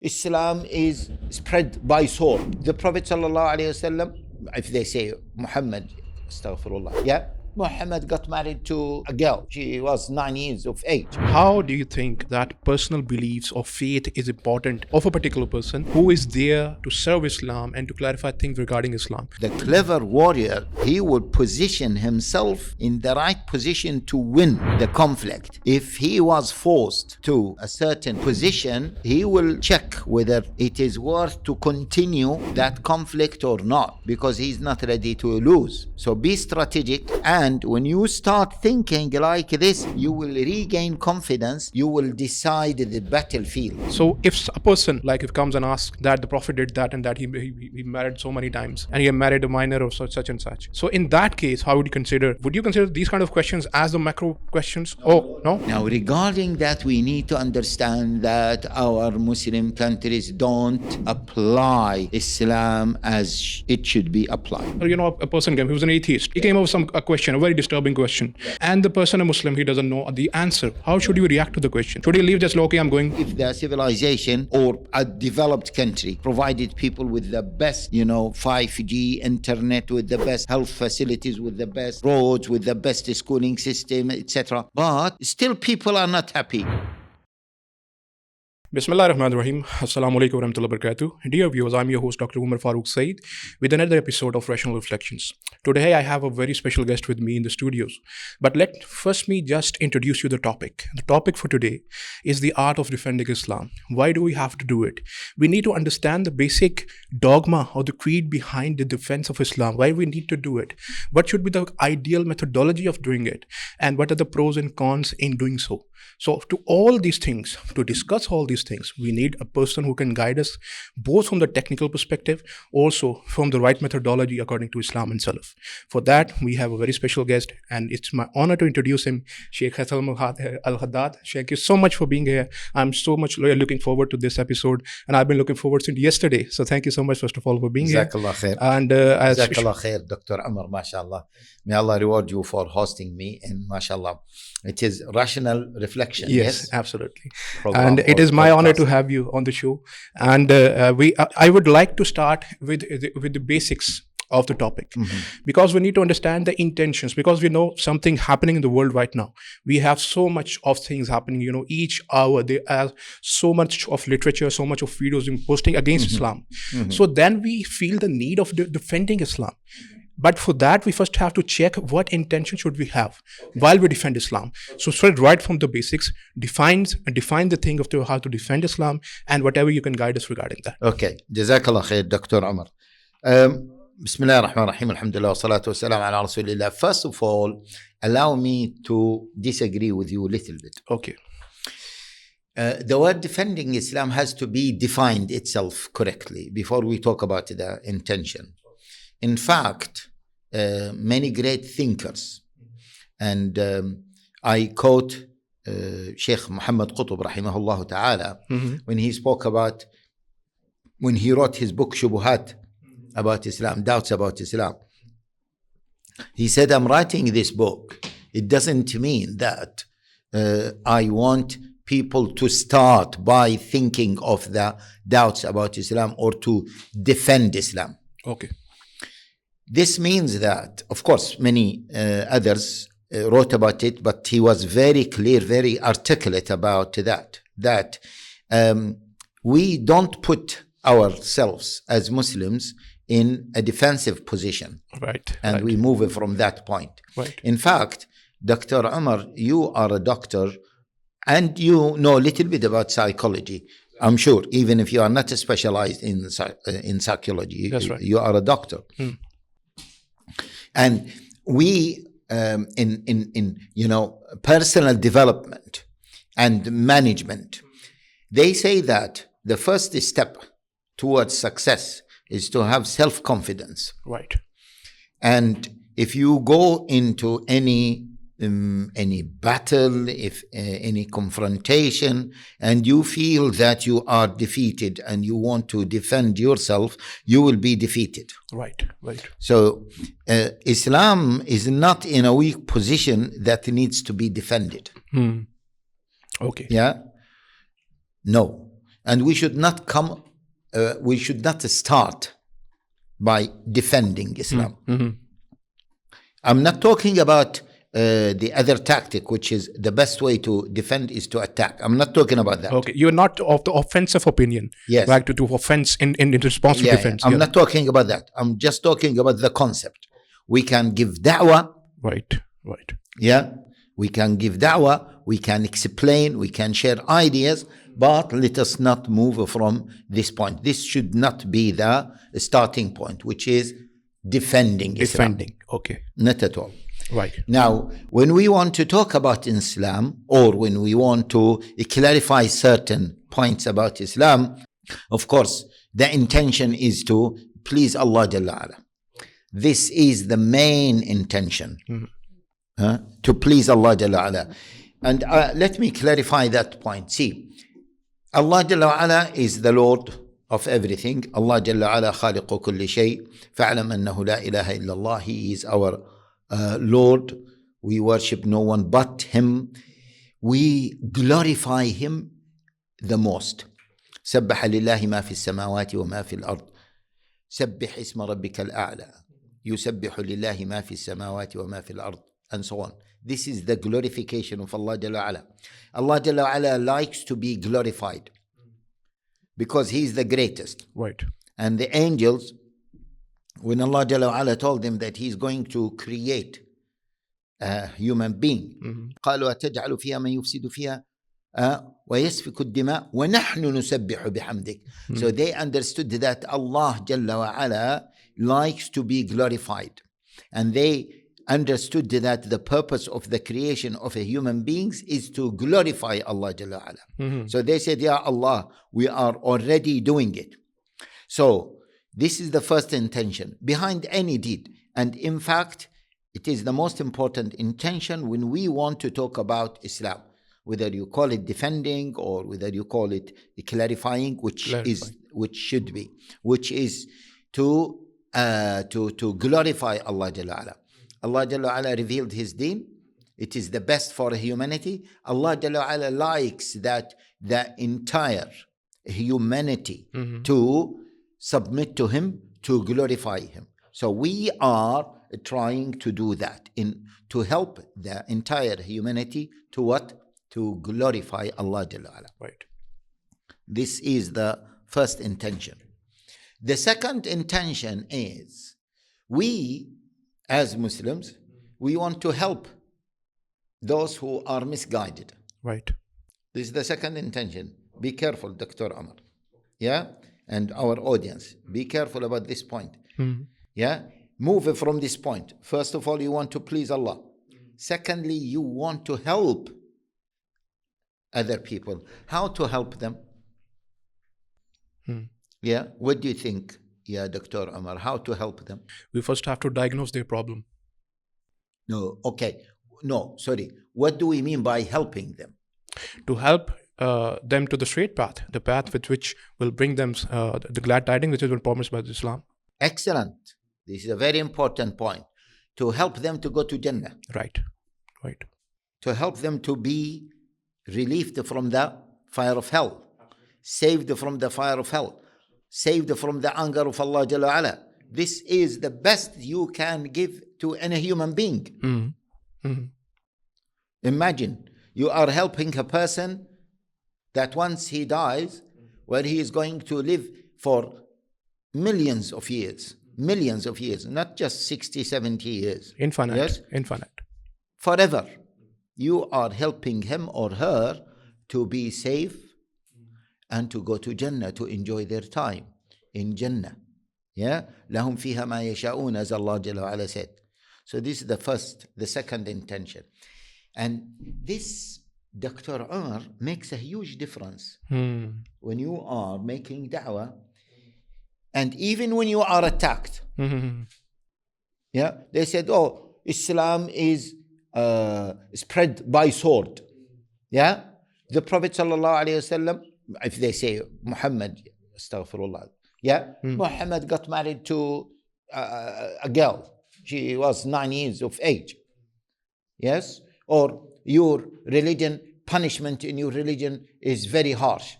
Islam is spread by sword. The Prophet ﷺ, if they say Muhammad, astaghfirullah, yeah, Muhammad got married to a girl. She was 9 years of age. How do you think that personal beliefs or faith is important of a particular person who is there to serve Islam and to clarify things regarding Islam? The clever warrior, he would position himself in the right position to win the conflict. If he was forced to a certain position, he will check whether it is worth to continue that conflict or not, because he's not ready to lose. So be strategic, and when you start thinking like this, you will regain confidence, you will decide the battlefield. So if a person if comes and asks that the Prophet did that and that he married so many times and he married a minor or such and such. So in that case, how would you consider these kind of questions as the macro questions? Oh, no? Now, regarding that, we need to understand that our Muslim countries don't apply Islam as it should be applied. A person came, he was an atheist. He came up with a question, a very disturbing question. And the person, a Muslim, he doesn't know the answer. How should you react to the question? Should he leave just, okay, I'm going? If the civilization or a developed country provided people with the best, 5G internet, with the best health facilities, with the best roads, with the best schooling system, etc. But still people are not happy. Bismillah ar-Rahman ar-Rahim. Assalamu alaikum wa rahmatullahi wa barakatuh. Dear viewers, I'm your host, Dr. Omer Farooq Saeed, with another episode of Rational Reflections. Today, I have a very special guest with me in the studios. But let me just introduce you the topic. The topic for today is the art of defending Islam. Why do we have to do it? We need to understand the basic dogma or the creed behind the defense of Islam. Why we need to do it? What should be the ideal methodology of doing it? And what are the pros and cons in doing so? So to discuss all these things, we need a person who can guide us both from the technical perspective, also from the right methodology according to Islam and Salaf. For that, we have a very special guest, and it's my honor to introduce him, Shaykh Haitham Al-Haddad. Thank you so much for being here. I'm so much looking forward to this episode, and I've been looking forward since yesterday. So thank you so much, first of all, for being here. Jazakallah khair. And Jazakallah khair, Dr. Omer, mashallah. May Allah reward you for hosting me, and mashallah, it is rational reflection. Yes, absolutely. And it is my honor to have you on the show. And I would like to start with the basics of the topic, because we need to understand the intentions, because we know something happening in the world right now. We have so much of things happening, each hour there are so much of literature, so much of videos posting against Islam. So then we feel the need of defending Islam. But for that, we first have to check what intention should we have while we defend Islam. So straight right from the basics, define the thing of how to defend Islam, and whatever you can guide us regarding that. Okay. Jazakallah khair, Dr. Omer. Bismillah ar-Rahman ar-Rahim, alhamdulillah, wa salatu wa salam ala rasulillah. First of all, allow me to disagree with you a little bit. Okay. The word defending Islam has to be defined itself correctly before we talk about the intention. In fact, many great thinkers, and I quote Shaykh Muhammad Qutb rahimahullah ta'ala, when he wrote his book Shubuhat about Islam, doubts about Islam. He said, I'm writing this book. It doesn't mean that I want people to start by thinking of the doubts about Islam or to defend Islam. Okay. This means that, of course, many others wrote about it, but he was very clear, very articulate about that we don't put ourselves as Muslims in a defensive position. Right. And we move from that point. Right. In fact, Dr. Omer, you are a doctor and you know a little bit about psychology. I'm sure, even if you are not specialized in psychology, that's right. You are a doctor. And we, in personal development and management, they say that the first step towards success is to have self-confidence. Right. And if you go into any battle, if any confrontation, and you feel that you are defeated and you want to defend yourself, you will be defeated. Right. So Islam is not in a weak position that needs to be defended. Okay. Yeah? No. And we should not start by defending Islam. I'm not talking about the other tactic, which is the best way to defend is to attack. I'm not talking about that. Okay, you're not of the offensive opinion. Yes. Like to offense in response to defense. I'm not talking about that. I'm just talking about the concept. We can give da'wah. Right. Yeah. We can give da'wah. We can explain. We can share ideas. But let us not move from this point. This should not be the starting point, which is defending Islam. Okay. Not at all. Right. Now, when we want to talk about Islam, or when we want to clarify certain points about Islam, of course, the intention is to please Allah Jalla Ala. This is the main intention, to please Allah Jalla Ala. And let me clarify that point. See, Allah Jalla Ala is the Lord of everything. Allah Jalla Ala khaliqu kulli shay. Fa'alam annahu la ilaha illallah. He is our Lord. We worship no one but Him. We glorify Him the most. سبح لله ما في السماوات وما في الأرض. سبح اسم ربك الأعلى. يسبح لله ما في السماوات وما في الأرض. And so on. This is the glorification of Allah Jalla Ala. Allah Jalla Ala likes to be glorified because He is the greatest. Right. And the angels, when Allah Jalla Ala told them that He is going to create a human being, قالوا أتجعل فيها من يفسد فيها ويسفك الدماء ونحن نسبح بحمدك. So they understood that Allah Jalla Ala likes to be glorified, and they understood that the purpose of the creation of a human beings is to glorify Allah Jalla Ala. So they said, Ya Allah, we are already doing it. So this is the first intention behind any deed. And in fact, it is the most important intention when we want to talk about Islam, whether you call it defending or whether you call it clarifying, which should be to glorify Allah Jalla Ala. Allah Jalla Ala revealed His deen. It is the best for humanity. Allah Jalla Ala likes that the entire humanity to submit to Him, to glorify Him. So we are trying to do that, to help the entire humanity to what? To glorify Allah Jalla Ala. Right. This is the first intention. The second intention is we, as Muslims, we want to help those who are misguided. Right. This is the second intention. Be careful, Dr. Omer. Yeah? And our audience, be careful about this point. Yeah? Move from this point. First of all, you want to please Allah. Secondly, you want to help other people. How to help them? Yeah? What do you think, Dr. Omer? How to help them? We first have to diagnose their problem. No, okay. No, sorry. What do we mean by helping them? To help them to the straight path, the path with which will bring them the glad tidings which has been promised by Islam. Excellent. This is a very important point. To help them to go to Jannah. Right. To help them to be relieved from the fire of hell. Saved from the fire of hell. Saved from the anger of Allah Jalla Ala. This is the best you can give to any human being. Imagine you are helping a person that once he dies, where he is going to live for millions of years, not just 60, 70 years. Infinite. Yes? Infinite. Forever. You are helping him or her to be safe and to go to Jannah, to enjoy their time in Jannah. Yeah? لَهُمْ فِيهَا مَا يَشَاءُونَ, as Allah Jalla Ala said. So this is the second intention. And this, Dr. Omer, makes a huge difference when you are making da'wah, and even when you are attacked. Yeah? They said, Islam is spread by sword. Yeah? The Prophet sallallahu alaihi wasallam, if they say Muhammad, astaghfirullah. Yeah? Muhammad got married to a girl. She was 9 years of age. Yes? Or your religion, punishment in your religion is very harsh.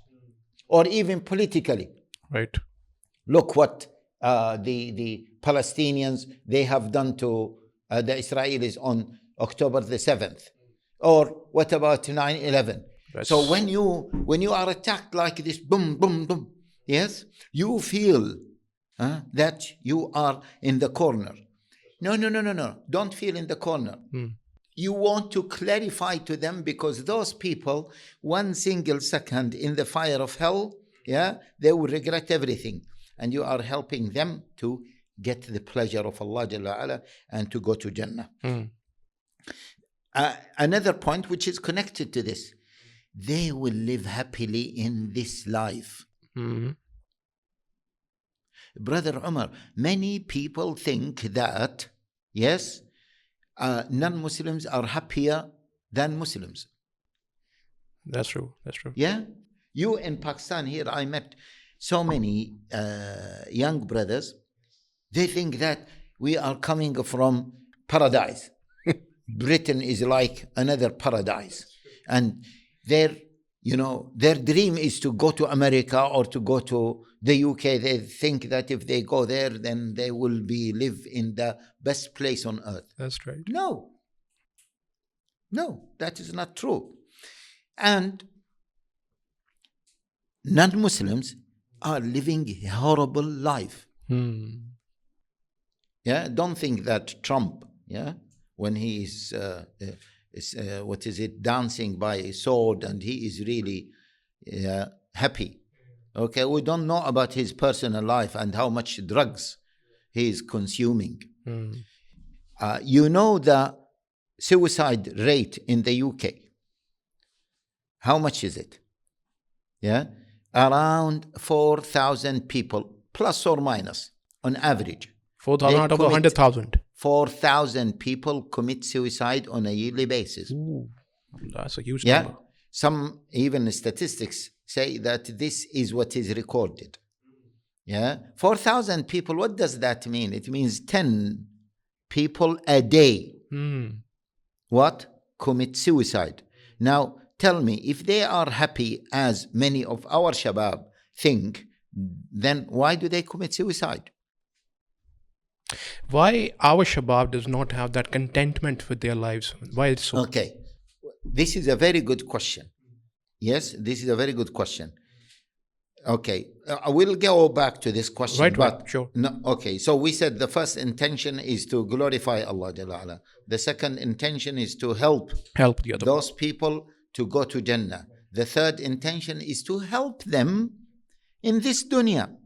or even politically. Right. Look what the Palestinians, they have done to the Israelis on October the 7th. Or what about 9/11? So when you are attacked like this, boom, boom, boom, yes, you feel that you are in the corner. No. Don't feel in the corner. You want to clarify to them, because those people, one single second in the fire of hell, they will regret everything. And you are helping them to get the pleasure of Allah Jalla Ala and to go to Jannah. Another point which is connected to this, they will live happily in this life. Brother Omer, many people think that, yes, non-Muslims are happier than Muslims. That's true. Yeah? You in Pakistan here, I met so many young brothers. They think that we are coming from paradise. Britain is like another paradise. And their dream is to go to America or to go to the UK. They think that if they go there, then they will live in the best place on earth. That's right. No, that is not true. And non-Muslims are living a horrible life. Yeah, don't think that Trump, when he is dancing by a sword, and he is really happy. Okay, we don't know about his personal life and how much drugs he is consuming. You know the suicide rate in the UK. How much is it? Yeah, around 4,000 people, plus or minus, on average. 4,000 out of 100,000. 4,000 people commit suicide on a yearly basis. Ooh, that's a huge number. Some even statistics say that this is what is recorded. 4,000 people, what does that mean? It means 10 people a day commit suicide. Now tell me, if they are happy as many of our shabab think, then why do they commit suicide? Why our shabab does not have that contentment with their lives? Why it's so? Okay, this is a very good question. Yes, this is a very good question. Okay, I will go back to this question. Right, sure. No, okay, so we said the first intention is to glorify Allah Jalla Ala. The second intention is to help the other those people to go to Jannah. The third intention is to help them in this dunya.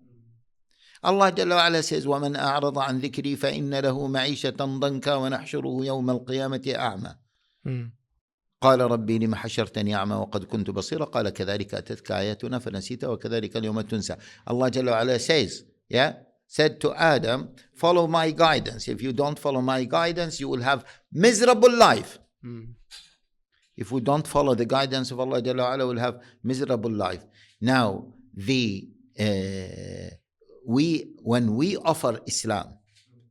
Allah Jalla wa Ala says, وَمَنْ أَعْرَضَ عَنْ ذِكْرِي فَإِنَّ لَهُ مَعِيشَةً ضَنْكَ وَنَحْشُرُهُ يَوْمَ الْقِيَامَةِ أَعْمَى قال ربي لم حشرتني أعمى وقد كنت بصيرا قال كذلك أتتك آياتنا فنسيتها وكذلك اليوم تنسى. Allah Jalla wa Ala said to Adam, follow my guidance. If you don't follow my guidance, you will have miserable life. If we don't follow the guidance of Allah Jalla wa Ala, we'll have miserable life. Now, when we offer Islam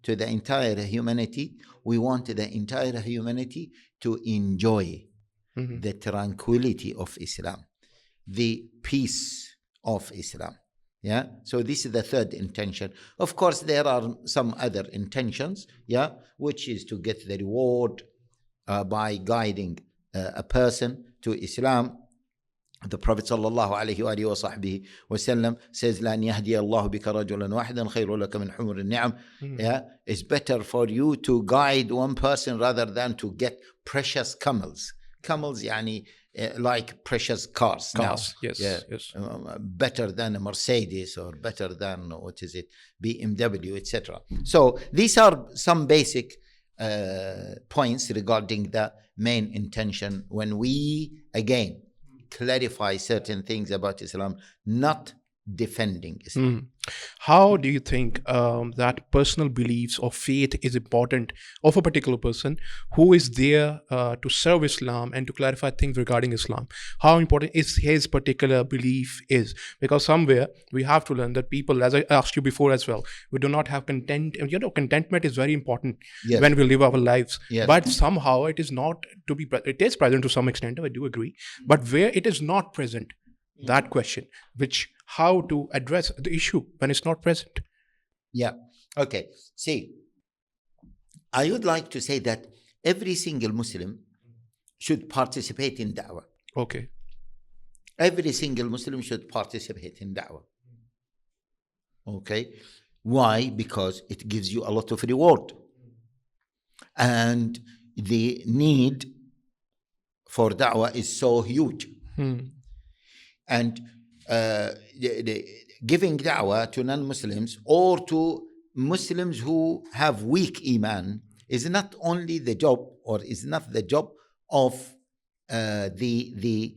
to the entire humanity, we want the entire humanity to enjoy the tranquility of Islam, the peace of Islam. So this is the third intention. Of course, there are some other intentions, which is to get the reward by guiding a person to Islam. The Prophet sallallahu alaihi wa sahbihi wasallam says, لَأَنْ يَهْدِيَ اللَّهُ بِكَ رَجُلًا وَاحِدًا خَيْرٌ لَكَ مِنْ حُمُرِ النِّعَمِ. It's better for you to guide one person rather than to get precious camels. Camels, like precious cars. Yes. Better than a Mercedes, or better than, BMW, etc. So these are some basic points regarding the main intention when we, again, clarify certain things about Islam, not defending Islam. How do you think that personal beliefs or faith is important of a particular person who is there to serve Islam and to clarify things regarding Islam? How important is his particular belief is? Because somewhere we have to learn that people, as I asked you before as well, we do not have content. Contentment is very important when we live our lives. But somehow it is not to be. It is present to some extent. I do agree. But where it is not present, that question, which how to address the issue when it's not present. Yeah. Okay. See, I would like to say that every single Muslim should participate in da'wah. Okay. Every single Muslim should participate in da'wah. Okay. Why? Because it gives you a lot of reward. And the need for da'wah is so huge. And giving da'wah to non-Muslims or to Muslims who have weak iman is not only the job, or is not the job of the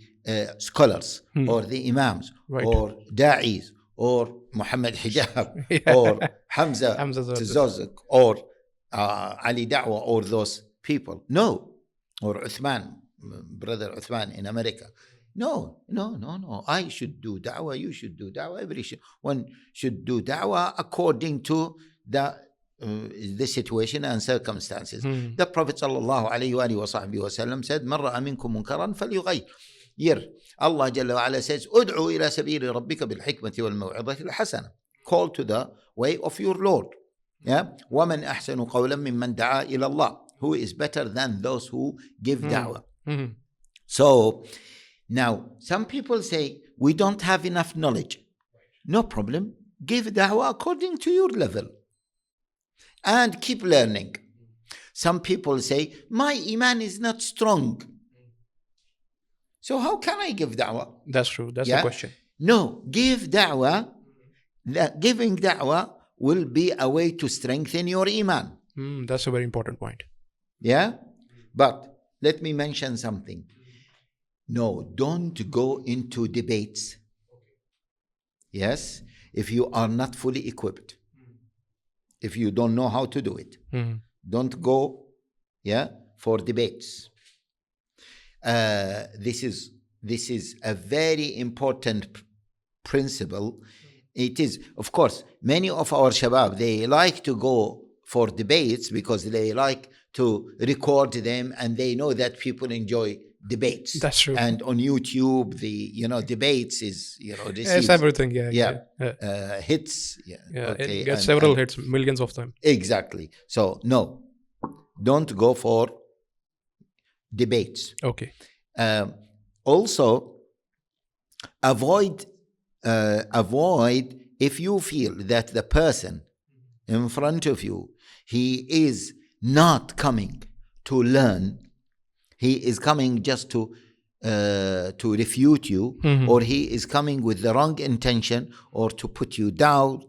scholars or the imams, Right. or da'is, or Muhammad Hijab, Yeah. or Hamza Hamza Tazozuk, or Ali Da'wah, or those people. No. Or Uthman, brother Uthman in America. No. I should do da'wah, you should do da'wah. One should do da'wah according to the situation and circumstances. The Prophet sallallahu alayhi wa sallam said, "Man ra'a minkum munkaran falyughayyir." Allah Jalla wa Ala says, "Ud'u ila sabili rabbika bil hikmati wal maw'izati al hasana." Call to the way of your Lord. Yeah. وَمَنْ أَحْسَنُ قَوْلًا مِمَّنْ دَعَا إِلَى اللَّهِ. Who is better than those who give da'wah? So now some people say we don't have enough knowledge. No problem. Give da'wah according to your level and keep learning. Some people say my iman is not strong, so how can I give da'wah? That's true. That's the question. No, give da'wah. Giving da'wah will be a way to strengthen your iman. That's a very important point. Yeah? But let me mention something. No, don't go into debates. Yes? If you are not fully equipped. If you don't know how to do it. Don't go for debates. This is a very important principle. It is, of course, many of our shabab, they like to go for debates because they like to record them, and they know that people enjoy debates. That's true. And on YouTube, the debates is It's everything. Hits. It gets several hits, millions of them. Exactly. So no, don't go for debates. Okay. Also, avoid if you feel that the person in front of you, he is not coming to learn, he is coming just to refute you, or he is coming with the wrong intention, or to put you down,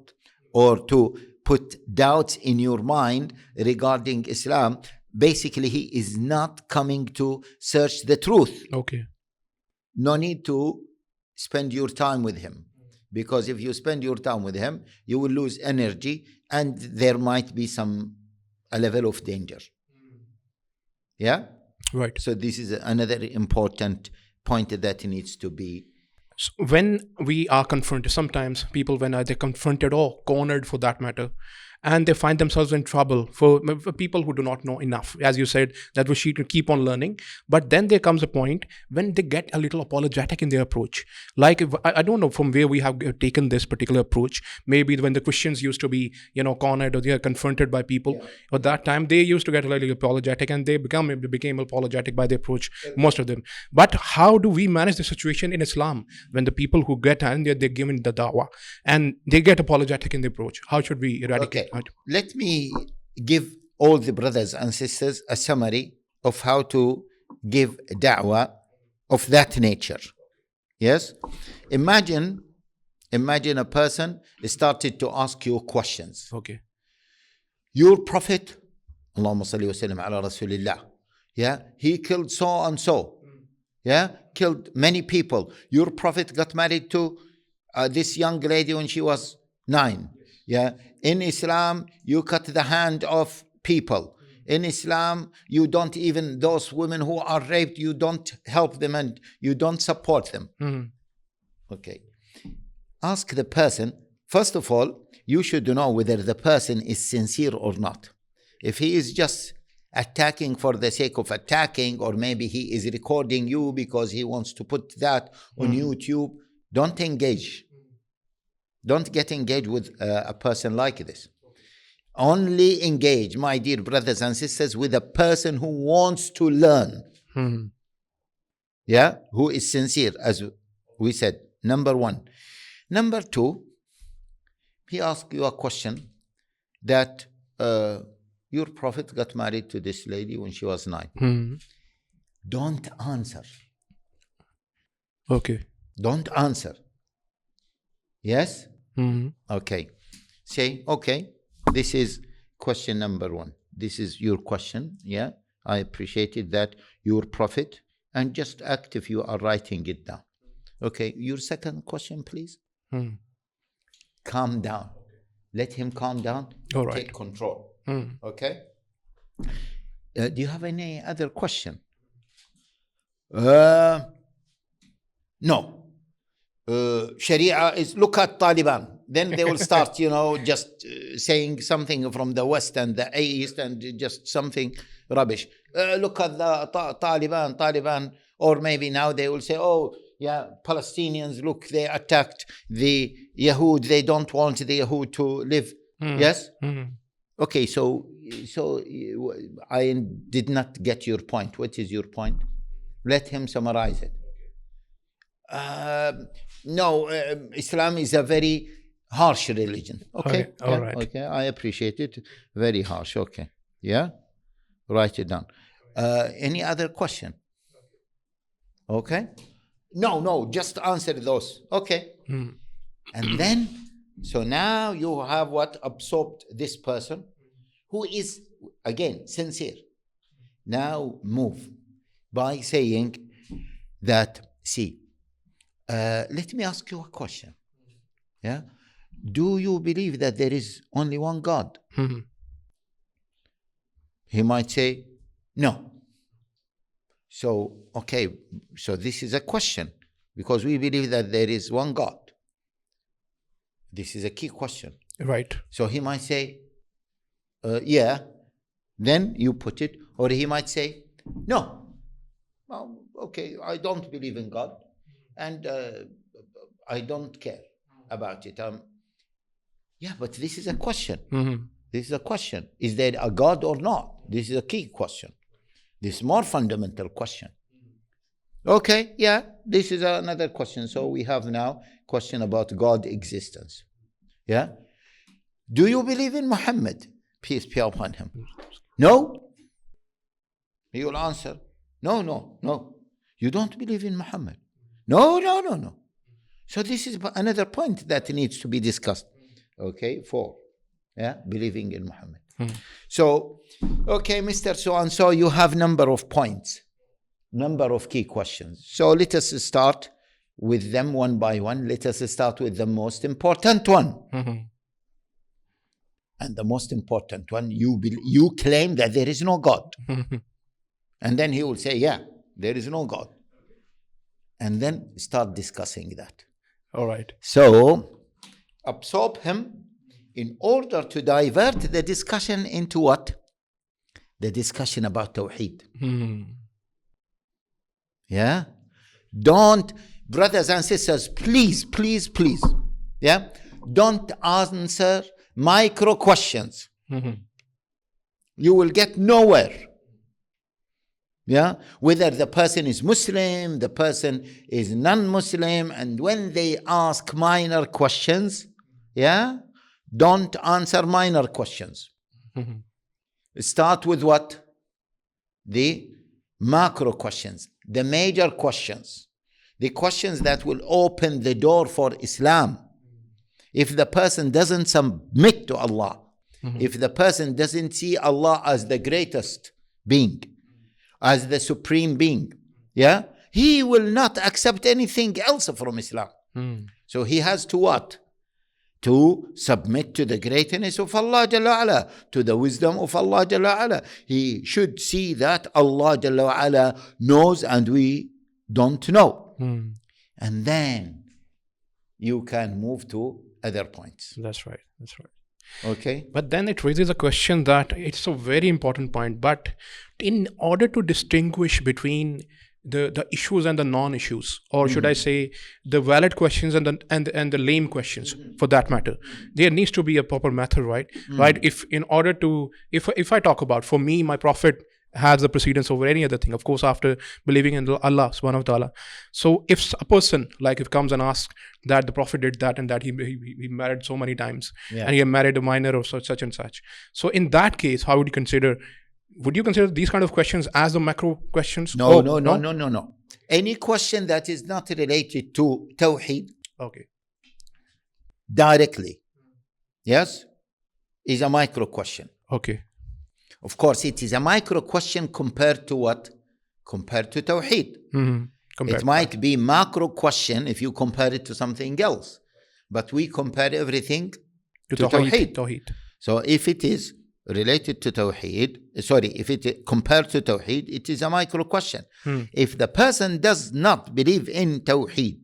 or to put doubts in your mind regarding Islam. Basically, he is not coming to search the truth. Okay. No need to spend your time with him, because if you spend your time with him, you will lose energy, and there might be a level of danger. Yeah? Right. So this is another important point that needs to be. So when we are confronted, sometimes people, when they're confronted or cornered for that matter, and they find themselves in trouble for people who do not know enough, as you said, that we should keep on learning. But then there comes a point when they get a little apologetic in their approach. Like, I don't know from where we have taken this particular approach. Maybe when the Christians used to be, cornered, or they are confronted by people. At that time, they used to get a little apologetic, and they became apologetic by the approach, most of them. But how do we manage the situation in Islam when the people who get and they're given the da'wah and they get apologetic in the approach? How should we eradicate? Okay. Let me give all the brothers and sisters a summary of how to give da'wah of that nature. Yes? Imagine a person started to ask you questions. Okay. Your prophet, Allahumma salli wa sallam ala Rasulillah, he killed so and so. Killed many people. Your prophet got married to this young lady when she was 9. In Islam, you cut the hand of people. In Islam, you don't even, those women who are raped, you don't help them and you don't support them. Okay. Ask the person, first of all, you should know whether the person is sincere or not. If he is just attacking for the sake of attacking, or maybe he is recording you because he wants to put that on YouTube, Don't engage. Don't get engaged with a person like this. Only engage, my dear brothers and sisters, with a person who wants to learn. Yeah, who is sincere, as we said. Number one. Number two, he asked you a question that your prophet got married to this lady when she was 9. Don't answer. Okay. Don't answer. Yes? Okay. Say, okay, this is question number one. This is your question. Yeah? I appreciated that your prophet, and just act if you are writing it down. Okay, your second question, please. Calm down. Let him calm down. All right. Take control. Okay? Do you have any other question? No. Sharia is, look at Taliban. Then they will start, just saying something from the West and the East and just something rubbish. Look at the Taliban. Or maybe now they will say, oh, yeah, Palestinians, look, they attacked the Yahud. They don't want the Yahud to live. Yes? Okay, so I did not get your point. What is your point? Let him summarize it. No, Islam is a very harsh religion. Okay, all right. Okay, I appreciate it. Very harsh. Okay, yeah, write it down. Any other question? Okay. No, just answer those. Okay. And then, so now you have absorbed this person who is, again, sincere. Now move by saying that, see, let me ask you a question. Yeah? Do you believe that there is only one God? He might say, no. So, okay, so this is a question, because we believe that there is one God. This is a key question. Right. So he might say, yeah, then you put it, or he might say, no. Well, okay, I don't believe in God, and I don't care about it. Yeah, but this is a question. This is a question. Is there a God or not? This is a key question. This is more fundamental question. Okay, yeah, this is another question. So we have now question about God's existence. Yeah? Do you believe in Muhammad? Peace be upon him. No? He will answer, no. You don't believe in Muhammad. No. So this is another point that needs to be discussed. Okay, 4. Yeah, believing in Muhammad. So, okay, Mr. So-and-so, you have number of points, number of key questions. So let us start with them one by one. Let us start with the most important one. And the most important one, you claim that there is no God. And then he will say, yeah, there is no God. And then start discussing that. All right. So, absorb him in order to divert the discussion into what? The discussion about Tawheed. Yeah? Don't, brothers and sisters, please. Yeah? Don't answer micro questions. You will get nowhere. Yeah? Whether the person is Muslim, the person is non-Muslim, and when they ask minor questions, yeah? Don't answer minor questions. Start with what? The macro questions, the major questions, the questions that will open the door for Islam. If the person doesn't submit to Allah, if the person doesn't see Allah as the greatest being, as the supreme being, yeah, he will not accept anything else from Islam. So he has to what? To submit to the greatness of Allah Jalla Ala, to the wisdom of Allah Jalla Ala. He should see that Allah Jalla Ala knows and we don't know. And then you can move to other points. That's right. Okay. But then it raises a question that it's a very important point. But in order to distinguish between the issues and the non-issues, or should I say the valid questions and the lame questions for that matter. There needs to be a proper method, right? Right. If I talk about, for me, my Prophet has the precedence over any other thing, of course, after believing in Allah subhanahu wa ta'ala. So if a person, like, if comes and asks that the Prophet did that and that, he married so many times, and he married a minor or such and such. So in that case, how would you consider these kind of questions as the macro questions? No. Any question that is not related to Tawheed directly, yes, is a micro question. Okay. Of course, it is a micro question compared to what? Compared to Tawheed. It might be macro question if you compare it to something else. But we compare everything to Tawheed. So if it is related to Tawheed, if it is compared to Tawheed, it is a micro question. If the person does not believe in Tawheed,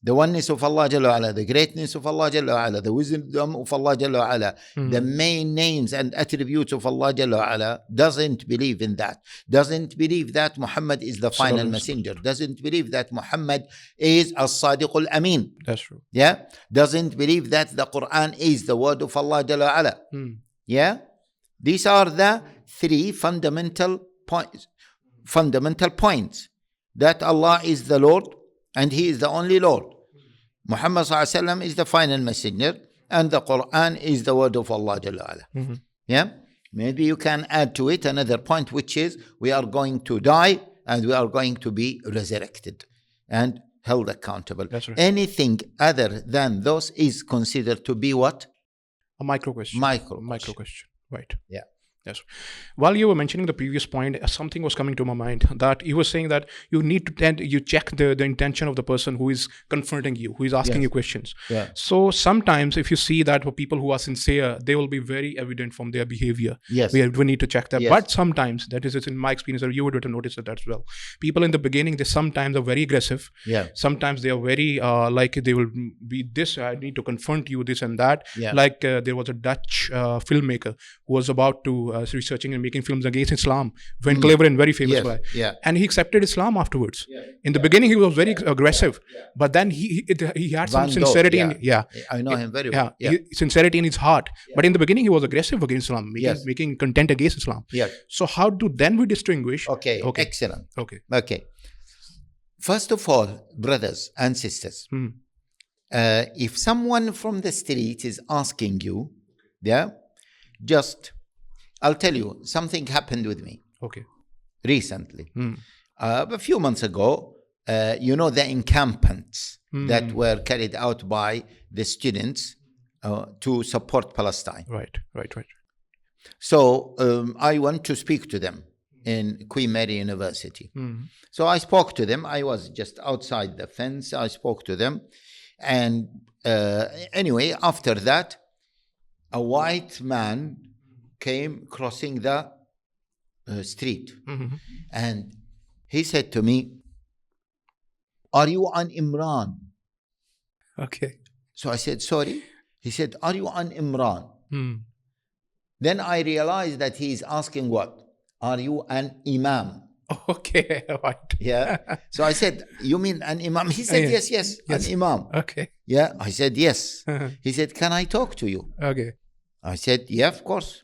the oneness of Allah Jalla wa'ala, the greatness of Allah Jalla wa'ala, the wisdom of Allah Jalla wa'ala, the main names and attributes of Allah Jalla wa'ala, doesn't believe in that. Doesn't believe that Muhammad is the final messenger. Doesn't believe that Muhammad is as-Sadiq al-Amin. That's true. Yeah. Doesn't believe that the Quran is the word of Allah Jalla wa'ala. Yeah. These are the three fundamental points. That Allah is the Lord and He is the only Lord. Muhammad ﷺ is the final messenger, and the Quran is the word of Allah Jalla wa'ala. Yeah. Maybe you can add to it another point, which is we are going to die and we are going to be resurrected and held accountable. That's right. Anything other than those is considered to be what? A micro question. Micro question. Right. Yeah. Yes. While you were mentioning the previous point, something was coming to my mind, that you were saying that you need to check the intention of the person who is confronting you, who is asking you questions. Yeah. So sometimes if you see that for people who are sincere, they will be very evident from their behavior. Yes. We need to check that. Yes. But sometimes, that is, it's in my experience, or you would have noticed that as well. People in the beginning, they sometimes are very aggressive. Yeah. Sometimes they are very like they will be this, I need to confront you, this and that. Yeah. Like there was a Dutch filmmaker who was about to researching and making films against Islam, very clever and very famous guy. Yeah. And he accepted Islam afterwards. In the beginning, he was very aggressive, but then he had some sincerity. I know him very well. Sincerity in his heart. But in the beginning, he was aggressive against Islam, making content against Islam. So how do then we distinguish? Okay. Excellent. Okay. First of all, brothers and sisters, if someone from the street is asking you, just, I'll tell you, something happened with me. Okay. Recently. A few months ago, the encampments that were carried out by the students to support Palestine. Right. So I went to speak to them in Queen Mary University. So I spoke to them. I was just outside the fence. I spoke to them. And anyway, after that, a white man came crossing the street. And he said to me, "Are you on Imran?" Okay. So I said, "Sorry." He said, "Are you on Imran?" Then I realized that he is asking what? Are you an imam? Okay, right. Yeah. So I said, "You mean an imam?" He said, yes, an imam. Okay. Yeah. I said, "Yes." He said, "Can I talk to you?" Okay. I said, "Yeah, of course."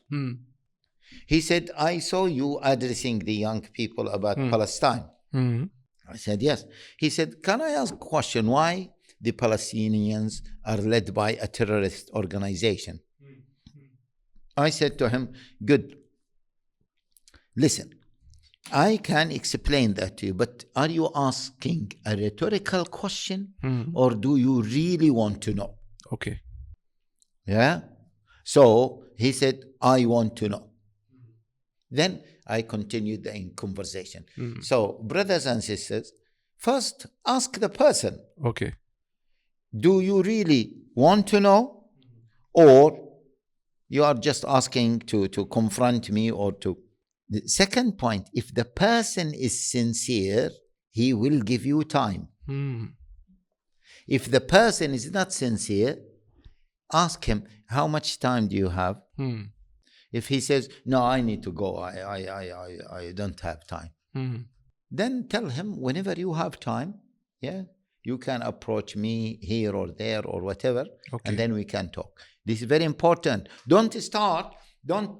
He said, "I saw you addressing the young people about Palestine." I said, "Yes." He said, "Can I ask a question? Why the Palestinians are led by a terrorist organization?" I said to him, "Good. Listen, I can explain that to you, but are you asking a rhetorical question or do you really want to know?" Okay. Yeah. So he said, "I want to know." Then I continued the conversation. So, brothers and sisters, first ask the person. Okay. Do you really want to know? Or you are just asking to confront me or to... The second point, if the person is sincere, he will give you time. If the person is not sincere, ask him, how much time do you have? If he says, "No, I need to go, I don't have time," then tell him whenever you have time, yeah, you can approach me here or there or whatever, Okay. and then we can talk. This is very important. Don't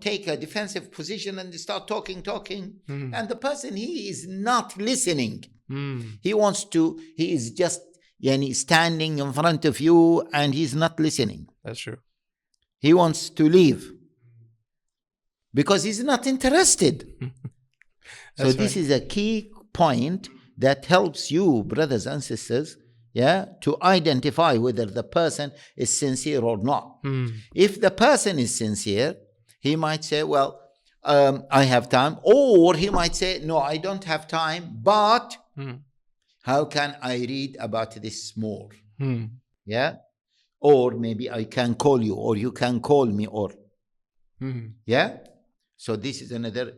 take a defensive position and start talking, and the person, he is not listening. He is just standing in front of you and he's not listening. That's true. He wants to leave because he's not interested. So this is a key point that helps you, brothers and sisters, to identify whether the person is sincere or not. If the person is sincere, he might say, well, I have time. Or he might say, no, I don't have time, but how can I read about this more? Yeah. Or maybe I can call you, or you can call me, or yeah. So this is another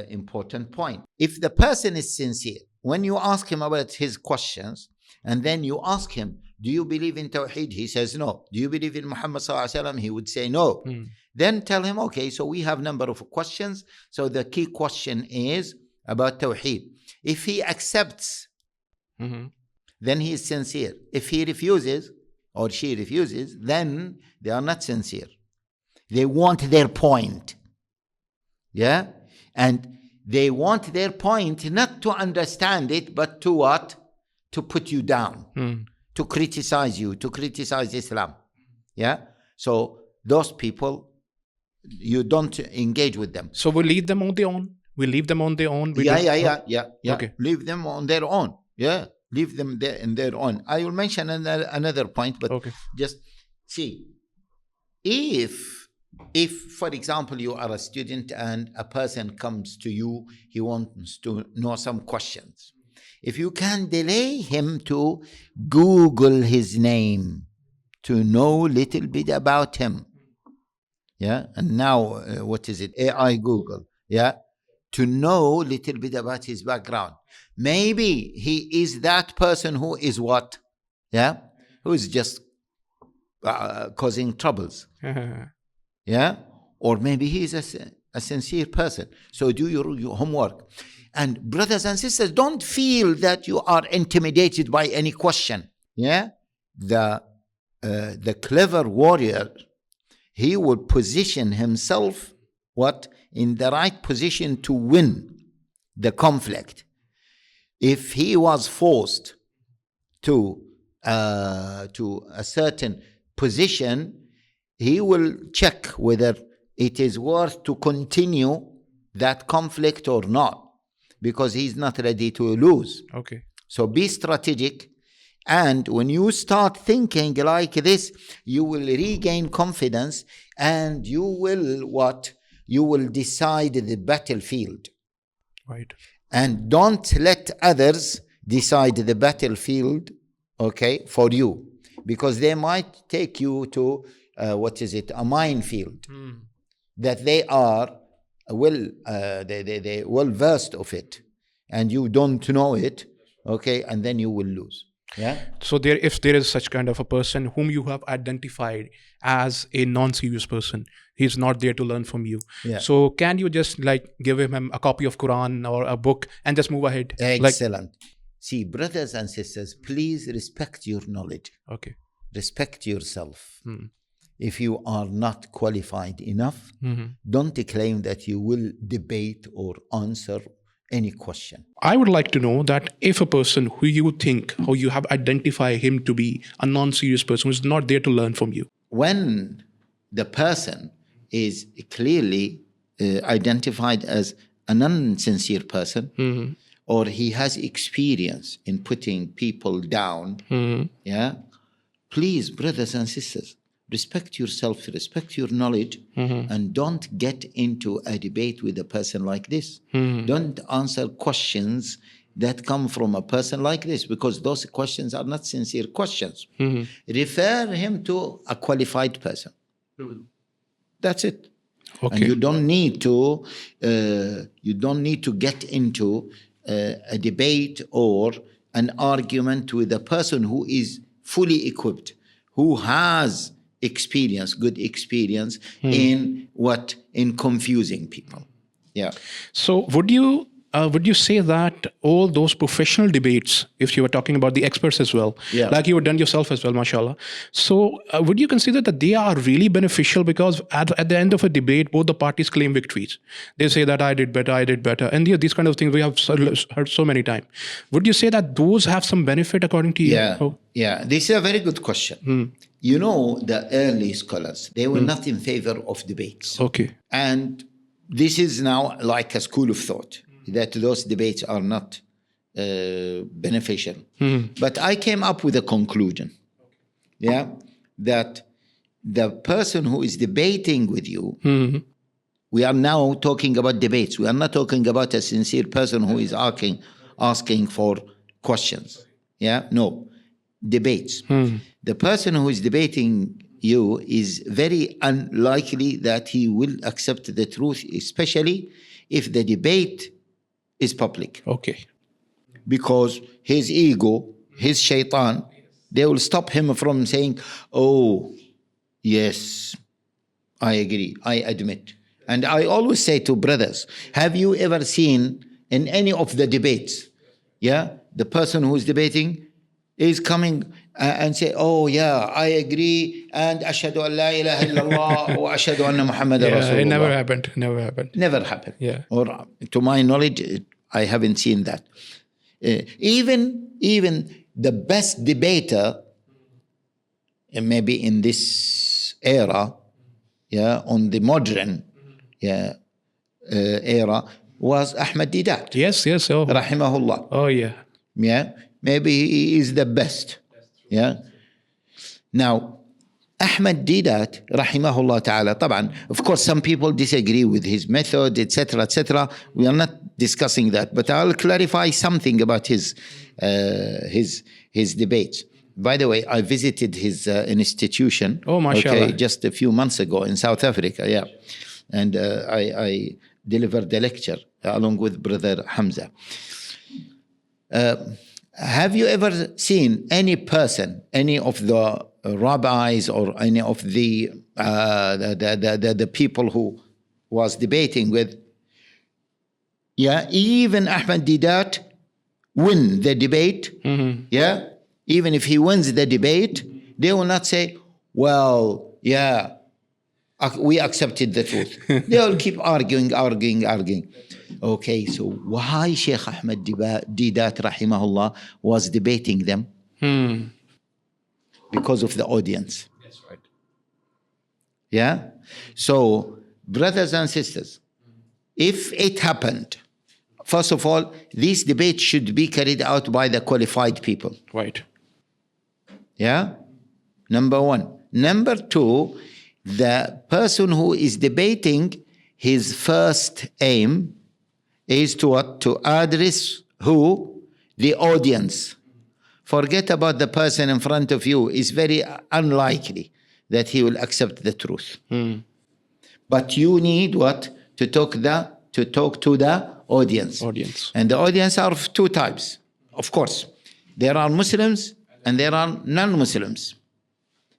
important point. If the person is sincere, when you ask him about his questions, and then you ask him, do you believe in Tawheed? He says no. Do you believe in Muhammad sallallahu alaihi wasallam? He would say no. Then tell him, okay, so we have a number of questions. So the key question is about Tawheed. If he accepts, then he is sincere. If he refuses or she refuses, then they are not sincere. They want their point. Yeah? And they want their point not to understand it, but to what? To put you down, to criticize you, to criticize Islam. Yeah? So those people, you don't engage with them. So we leave them on their own? We leave them on their own? Yeah. Okay. Leave them on their own. Yeah. Leave them there in their own. I will mention another point, but just see, if, for example, you are a student and a person comes to you, he wants to know some questions. If you can delay him to Google his name, to know a little bit about him. Yeah. And now, what is it? AI Google. Yeah. To know a little bit about his background. Maybe he is that person who is what? Yeah. Who is just causing troubles. Yeah. Or maybe he is a sincere person. So do your homework. And brothers and sisters, don't feel that you are intimidated by any question. Yeah. The clever warrior, he would position himself in the right position to win the conflict. If he was forced to a certain position, he will check whether it is worth to continue that conflict or not, because he's not ready to lose. Okay. So be strategic. And when you start thinking like this, you will regain confidence, and you will what? You will decide the battlefield. Right. And don't let others decide the battlefield, okay, for you, because they might take you to a minefield that they are they well versed of it, and you don't know it, okay, and then you will lose. Yeah. So if there is such kind of a person whom you have identified as a non-serious person, he's not there to learn from you. Yeah. So can you just give him a copy of Quran or a book and just move ahead? Excellent. See, brothers and sisters, please respect your knowledge. Okay. Respect yourself. If you are not qualified enough, don't claim that you will debate or answer any question. I would like to know that if a person who you think, or you have identified him to be a non-serious person who is not there to learn from you. When the person is clearly identified as a non-sincere person, or he has experience in putting people down, yeah, please, brothers and sisters, respect yourself, respect your knowledge, and don't get into a debate with a person like this. Don't answer questions that come from a person like this, because those questions are not sincere questions. Refer him to a qualified person. That's it. Okay. And you don't need to get into a debate or an argument with a person who is fully equipped, who has good experience in confusing people. Yeah. So would you would you say that all those professional debates, if you were talking about the experts as well, Yeah. like you have done yourself as well, mashallah, so would you consider that they are really beneficial? Because at the end of a debate, both the parties claim victories. They say that I did better. And these kind of things we have heard so many times. Would you say that those have some benefit according to you? Yeah, yeah. This is a very good question. You know, the early scholars, they were not in favor of debates. Okay. And this is now like a school of thought that those debates are not beneficial. But I came up with a conclusion, that the person who is debating with you, we are now talking about debates. We are not talking about a sincere person who is asking for questions. No, debates. The person who is debating you is very unlikely that he will accept the truth, especially if the debate is public. Okay. Because his ego, his shaitan, they will stop him from saying, oh, yes, I agree, I admit. And I always say to brothers, have you ever seen in any of the debates, the person who is debating is coming and say, oh yeah, I agree, and ashhadu an la ilaha illallah wa ashhadu anna Muhammadan Rasulullah. It never happened. Never happened. Yeah. Or to my knowledge, I haven't seen that. Even the best debater, maybe in this era, on the modern era, was Ahmad Didat. Yes. Oh. Rahimahullah. Oh yeah. Yeah. Maybe he is the best. Now, Ahmad Didat, rahimahullah ta'ala, طبعا, of course, some people disagree with his method, etc., etc. We are not discussing that, but I'll clarify something about his debates. By the way, I visited his institution. Oh, mashallah. Just a few months ago in South Africa, and I delivered a lecture along with Brother Hamza. Have you ever seen any person, any of the rabbis or any of the people who was debating with, even Ahmad Didat win the debate, even if he wins the debate, they will not say, well, we accepted the truth. They will keep arguing. Okay, so why Shaykh Ahmad Didat rahimahullah was debating them? Because of the audience. That's right. So, brothers and sisters, if it happened, first of all, this debate should be carried out by the qualified people. Right. Number one. Number two, the person who is debating, his first aim is to what? To address who? The audience. Forget about the person in front of you. It's very unlikely that he will accept the truth. But you need what? To talk to the audience. And the audience are of two types. Of course, there are Muslims and there are non-Muslims.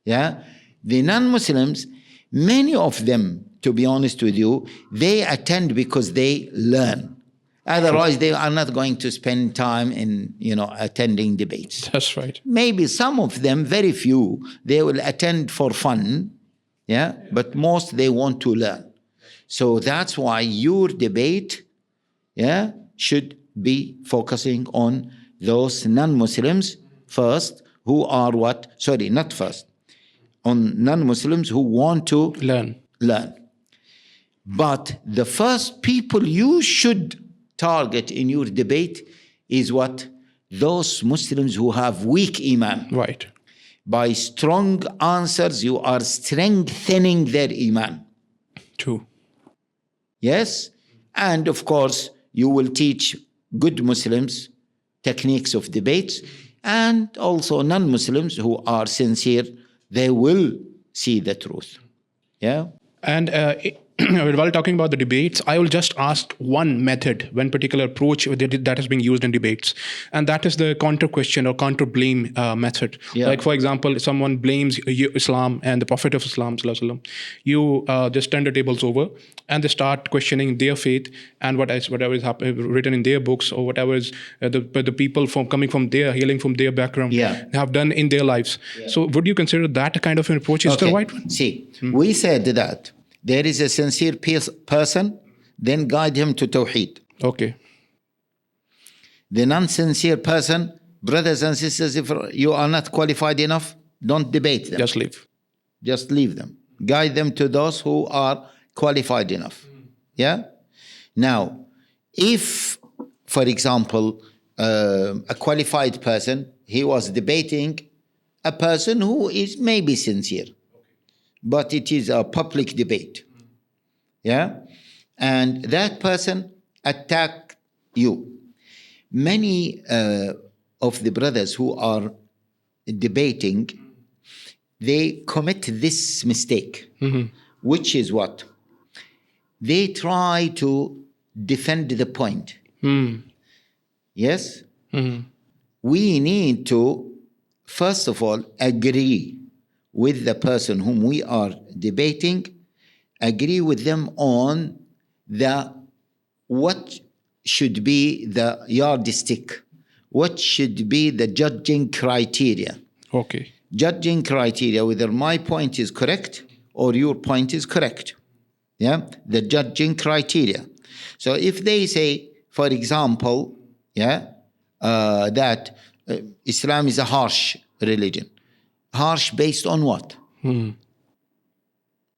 The non-Muslims, many of them, to be honest with you, they attend because they learn. Otherwise, they are not going to spend time in, attending debates. That's right. Maybe some of them, very few, they will attend for fun, but most they want to learn. So that's why your debate, should be focusing on those non-Muslims first, who are what? Sorry, not first. On non-Muslims who want to learn. But the first people you should target in your debate is what? Those Muslims who have weak iman. Right. By strong answers, you are strengthening their iman. True. Yes? And of course, you will teach good Muslims techniques of debates, and also non-Muslims who are sincere, they will see the truth. And while talking about the debates, I will just ask one method, one particular approach that is being used in debates, and that is the counter question or counter blame method. Yeah. Like, for example, someone blames Islam and the Prophet of Islam, sallallahu alaihi wasallam. You just turn the tables over and they start questioning their faith and whatever is written in their books, or whatever is the people hailing from their background have done in their lives. So would you consider that a kind of an approach is the right one? See, we said that there is a sincere person, then guide him to Tawheed. Okay. The non-sincere person, brothers and sisters, if you are not qualified enough, don't debate them. Just leave. Just leave them. Guide them to those who are qualified enough. Yeah? Now, if, for example, a qualified person, he was debating a person who is maybe sincere, but it is a public debate. Yeah? And that person attacked you. Many of the brothers who are debating, they commit this mistake, which is what? They try to defend the point. Yes? We need to, first of all, agree with the person whom we are debating, agree with them on what should be the yardstick, what should be the judging criteria. Okay. Judging criteria, whether my point is correct or your point is correct. Yeah, the judging criteria. So if they say, for example, that Islam is a harsh religion. Harsh based on what?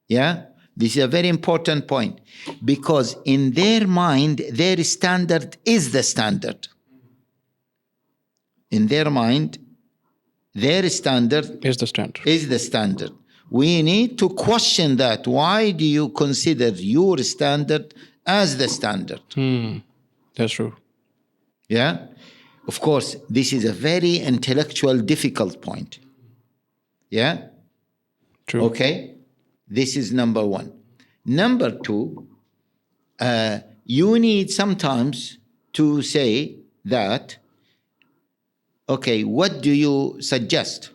Yeah, this is a very important point, because in their mind, their standard is the standard. In their mind, their standard Is the standard. is the standard. We need to question that. Why do you consider your standard as the standard? That's true. Yeah? Of course, this is a very intellectual, difficult point. Yeah? True. Okay? This is number one. Number two, you need sometimes to say that, okay, what do you suggest?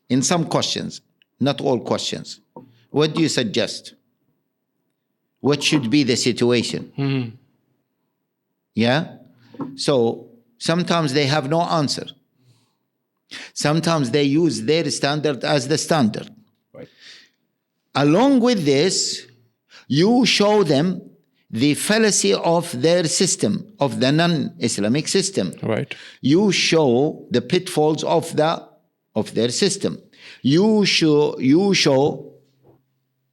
In some questions, not all questions. What do you suggest? What should be the situation? Yeah? So sometimes they have no answer. Sometimes they use their standard as the standard. Right. Along with this, you show them the fallacy of their system, of the non-Islamic system. Right. You show the pitfalls of their system. You show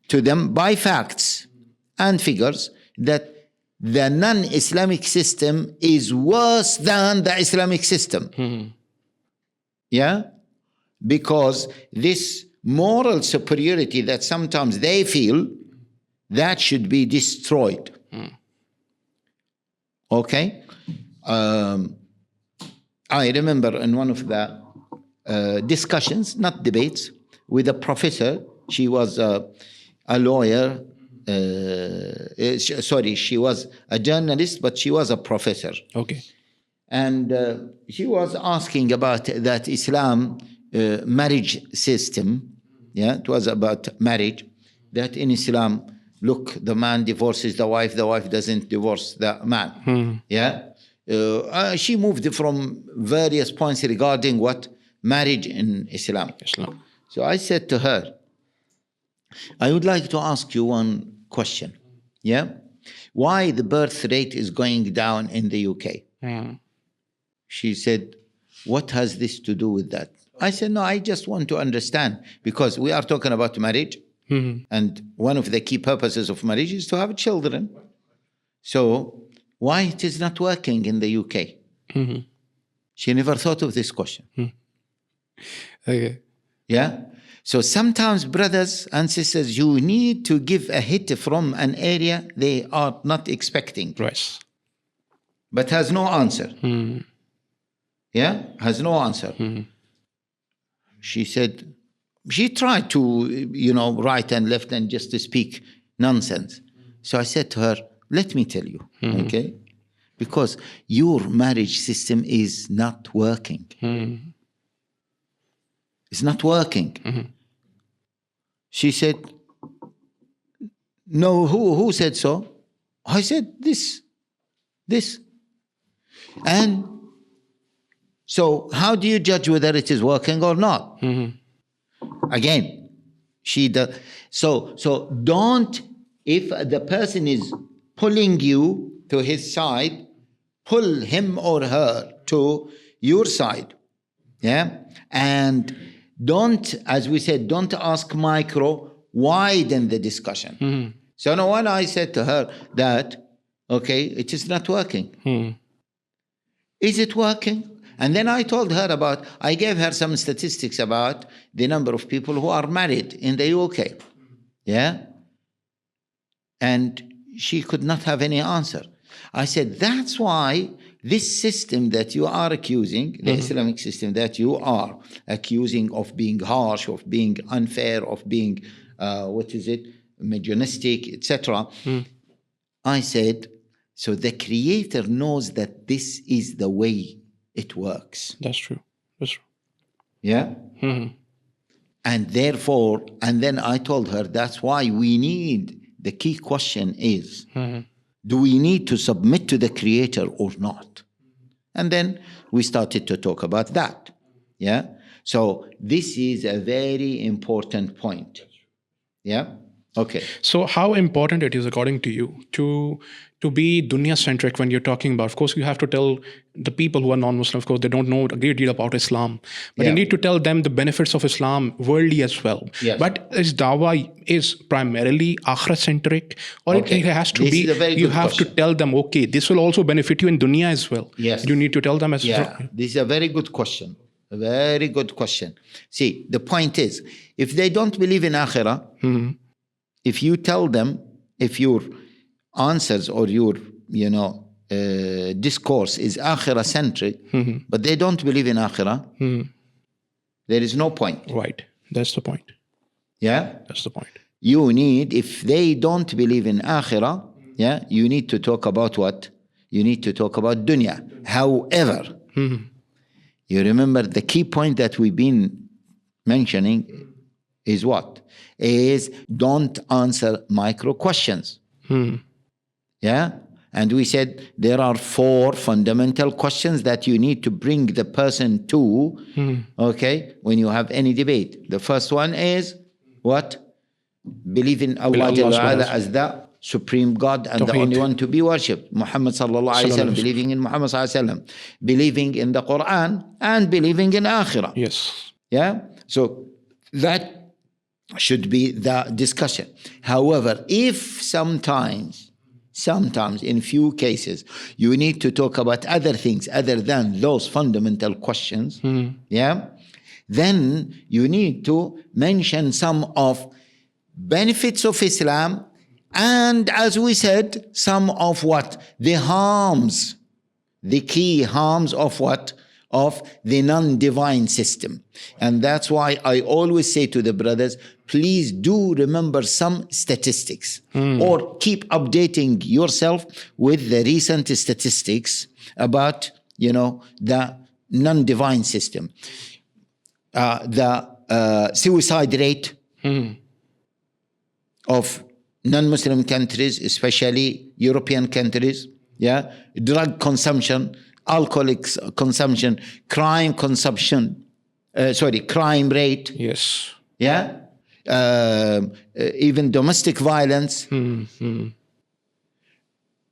to them by facts and figures that the non-Islamic system is worse than the Islamic system. Yeah? Because this moral superiority that sometimes they feel, that should be destroyed. Okay? I remember in one of the discussions, not debates, with a professor. She was a lawyer. She was a journalist, but she was a professor. Okay. And she was asking about that Islam marriage system. Yeah, it was about marriage. That in Islam, look, the man divorces the wife doesn't divorce the man. Yeah. She moved from various points regarding what? Marriage in Islam. So I said to her, I would like to ask you one question. Yeah? Why the birth rate is going down in the UK? She said, what has this to do with that? I said, no, I just want to understand, because we are talking about marriage. And one of the key purposes of marriage is to have children. So why it is not working in the UK? She never thought of this question. Okay. Yeah? So sometimes, brothers and sisters, you need to give a hit from an area they are not expecting. Right. But has no answer. Yeah? Has no answer. She said, she tried to, right and left and just to speak nonsense. So I said to her, let me tell you, okay? Because your marriage system is not working. It's not working. She said, no, who said so? I said, this. And so how do you judge whether it is working or not? Again, she does. So don't, if the person is pulling you to his side, pull him or her to your side. Yeah? And don't, as we said, don't ask micro, widen the discussion. So now when I said to her that, okay, it is not working. Is it working? And then I told her about, I gave her some statistics about the number of people who are married in the UK. Yeah? And she could not have any answer. I said, that's why this system that you are accusing, the Islamic system that you are accusing of being harsh, of being unfair, of being, misogynistic, etc. I said, so the Creator knows that this is the way it works. That's true. Yeah? And therefore, and then I told her, that's why we need, the key question is, do we need to submit to the Creator or not? And then we started to talk about that. Yeah? So this is a very important point. Yeah? Okay. So how important it is, according to you, to be dunya-centric when you're talking about, of course, you have to tell the people who are non-Muslim, of course, they don't know a great deal about Islam, but you need to tell them the benefits of Islam worldly as well. Yes. But is dawah is primarily Akhirah-centric, or it has to be, you have to tell them, okay, this will also benefit you in dunya as well. Yes. You need to tell them as well. Yeah, this is a very good question. A very good question. See, the point is, if they don't believe in Akhirah, if you tell them, if your answers or your, discourse is Akhirah centric, but they don't believe in Akhirah, there is no point. Right. That's the point. Yeah? That's the point. You need, if they don't believe in Akhirah, you need to talk about what? You need to talk about dunya. However, you remember the key point that we've been mentioning is what? Is don't answer micro questions. Yeah? And we said there are 4 fundamental questions that you need to bring the person to, okay, when you have any debate. The first one is what? Believe in Allah as the supreme God and the only one to be worshipped. Muhammad sallallahu alayhi wa sallam, believing in Muhammad sallallahu alayhi wa sallam, believing in the Quran and believing in Akhirah. Yes. Yeah? So that should be the discussion. However, if sometimes in few cases, you need to talk about other things other than those fundamental questions, then you need to mention some of benefits of Islam and, as we said, some of what? The harms, the key harms of what? Of the non-divine system. And that's why I always say to the brothers, please do remember some statistics or keep updating yourself with the recent statistics about, the non-divine system. The suicide rate of non-Muslim countries, especially European countries, drug consumption, alcoholic consumption, crime rate. Yes. Yeah. Even domestic violence.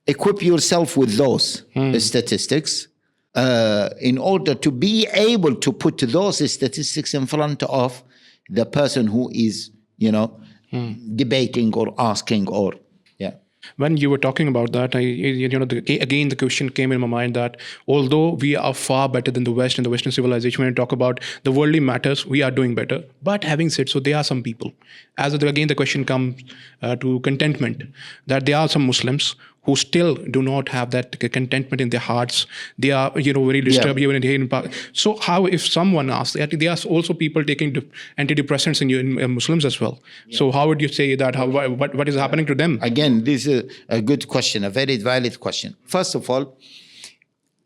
Equip yourself with those statistics in order to be able to put those statistics in front of the person who is, debating or asking or, When you were talking about that, again, the question came in my mind that although we are far better than the West and the Western civilization, when we talk about the worldly matters, we are doing better. But having said so, there are some people, again, the question comes to contentment, that there are some Muslims who still do not have that contentment in their hearts. They are, very disturbed even in So how, if someone asks, there are also people taking antidepressants in Muslims as well. So how would you say that? What is happening to them? Again, this is a good question, a very valid question. First of all,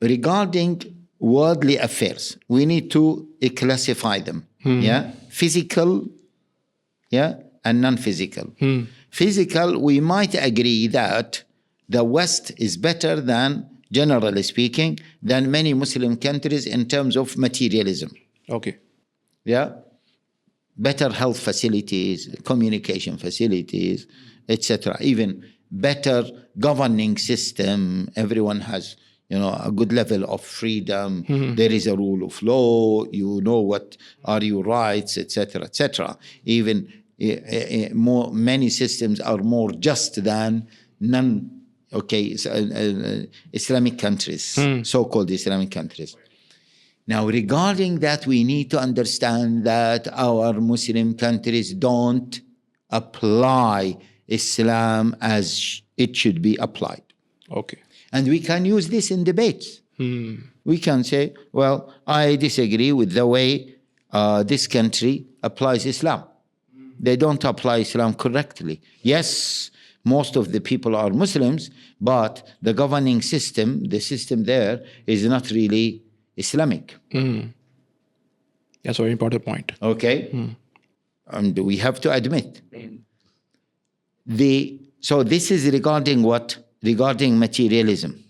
regarding worldly affairs, we need to classify them. Physical, and non-physical. Physical, we might agree that the West is better than, generally speaking, than many Muslim countries in terms of materialism. Okay. Better health facilities, communication facilities, etc. Even better governing system. Everyone has, a good level of freedom. There is a rule of law. You know what are your rights, etc., etc. Even many systems are more just than Islamic countries, so-called Islamic countries. Now, regarding that, we need to understand that our Muslim countries don't apply Islam as it should be applied. Okay. And we can use this in debates. We can say, well, I disagree with the way this country applies Islam. They don't apply Islam correctly. Yes, most of the people are Muslims, but the governing system, the system there, is not really Islamic. That's a very important point. Okay? And we have to admit. So this is regarding what? Regarding materialism.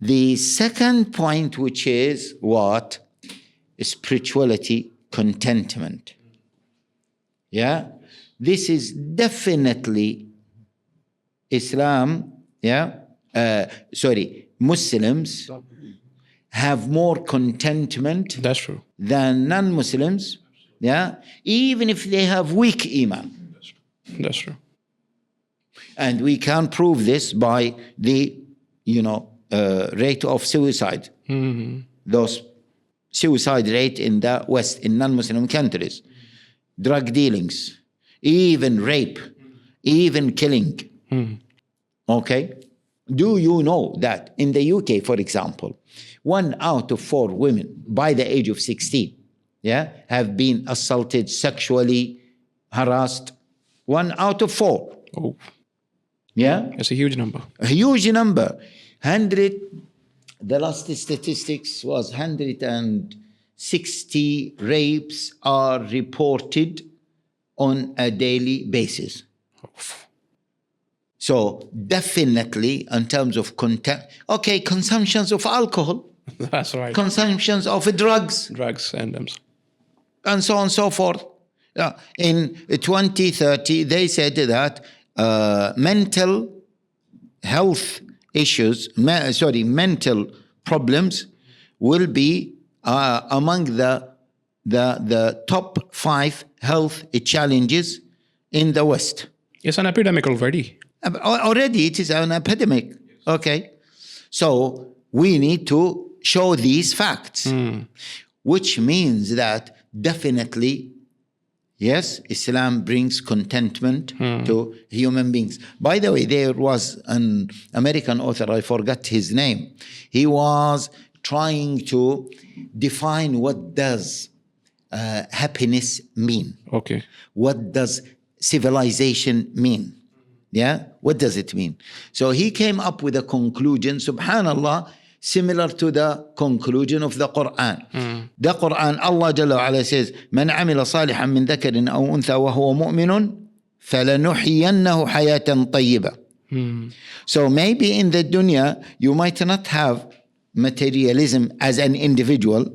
The second point, which is what? Spirituality, contentment. This is definitely Islam, Muslims have more contentment. That's true. Than non-Muslims, even if they have weak iman. That's true. And we can prove this by the, rate of suicide. Those suicide rate in the West, in non-Muslim countries. Drug dealings, even rape, even killing. Okay? Do you know that in the UK, for example, 1 out of 4 women by the age of 16, have been assaulted, sexually harassed? 1 out of 4. Oh. That's a huge number. A huge number. 100, the last statistics was 160 rapes are reported on a daily basis. So definitely in terms of consumptions of alcohol. That's right. Consumptions of drugs. And so on and so forth. In 2030, they said that mental health issues, mental problems will be among the top 5 health challenges in the West. It's an epidemic already. Already it is an epidemic. Okay. So we need to show these facts, which means that definitely, yes, Islam brings contentment to human beings. By the way, there was an American author, I forgot his name. He was trying to define what does happiness mean. Okay. What does civilization mean? What does it mean? So he came up with a conclusion, subhanallah, similar to the conclusion of the Quran. The Quran, Allah Jalla wa Ala says, "Man amila salihan min dhakarin aw untha wa huwa mu'minun, falanuhyiyannahu hayatan tayyiba." So maybe in the dunya, you might not have materialism as an individual,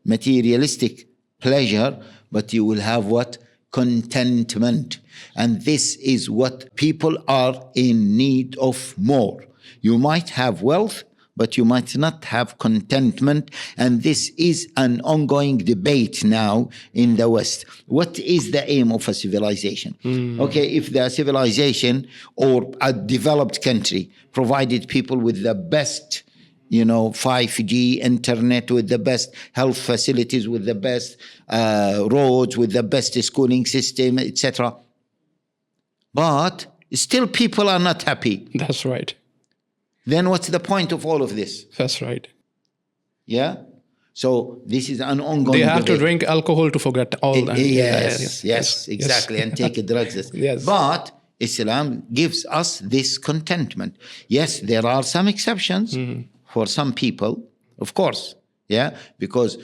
materialistic pleasure, but you will have what? Contentment. And this is what people are in need of more. You might have wealth, but you might not have contentment. And this is an ongoing debate now in the West. What is the aim of a civilization? If the civilization or a developed country provided people with the best 5G internet, with the best health facilities, with the best roads, with the best schooling system, etc. But still people are not happy. That's right. Then what's the point of all of this? That's right. Yeah? So this is an ongoing They have to debate. drink alcohol to forget all that. Yes, exactly, and take drugs. Yes. But Islam gives us this contentment. Yes, there are some exceptions for some people, of course, yeah, because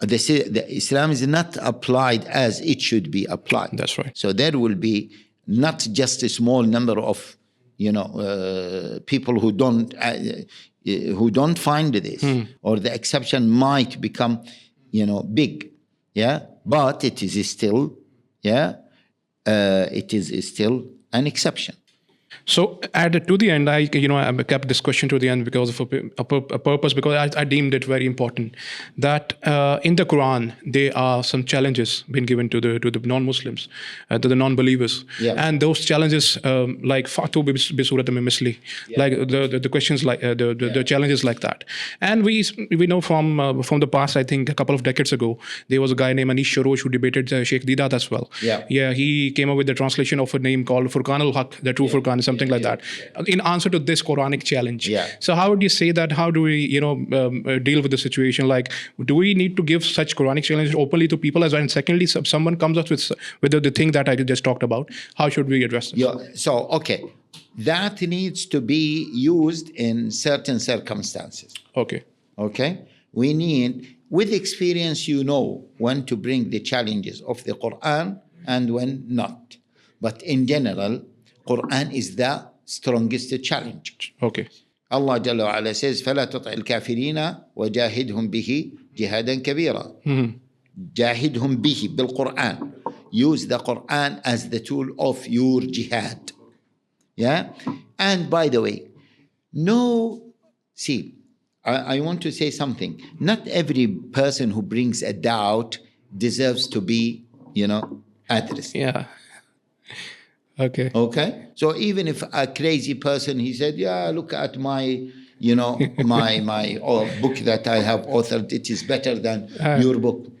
the Islam is not applied as it should be applied. That's right. So there will be not just a small number of, people who don't find this, or the exception might become, big, yeah. But it is still, it is still an exception. So to the end, I kept this question to the end because of a purpose, because I deemed it very important that in the Quran there are some challenges being given to the non-Muslims, to the non-believers, and those challenges like Fatu bi surat min misli, like the questions like the challenges like that. And we know from the past, I think a couple of decades ago, there was a guy named Anish Sharosh who debated Shaykh Didat as well. Yeah, he came up with the translation of a name called Furqan al-Haq, the true Furqan, something like that, in answer to this Quranic challenge. So how would you say that? How do we, deal with the situation? Like, do we need to give such Quranic challenges openly to people as well? And secondly, someone comes up with the thing that I just talked about, how should we address this? So, okay, that needs to be used in certain circumstances. Okay. We need, with experience, when to bring the challenges of the Quran and when not. But in general, Quran is the strongest challenge. Okay. Allah Jalla wa Ala says, فَلَا تُطْعِ الْكَافِرِينَ وَجَاهِدْهُمْ بِهِ جِهَادًا كَبِيرًا. جاهدهم به بالقرآن. Use the Quran as the tool of your jihad. Yeah? And by the way, I want to say something. Not every person who brings a doubt deserves to be, addressed. Yeah. Okay. So even if a crazy person, he said, look at my, my book that I have authored, it is better than your book.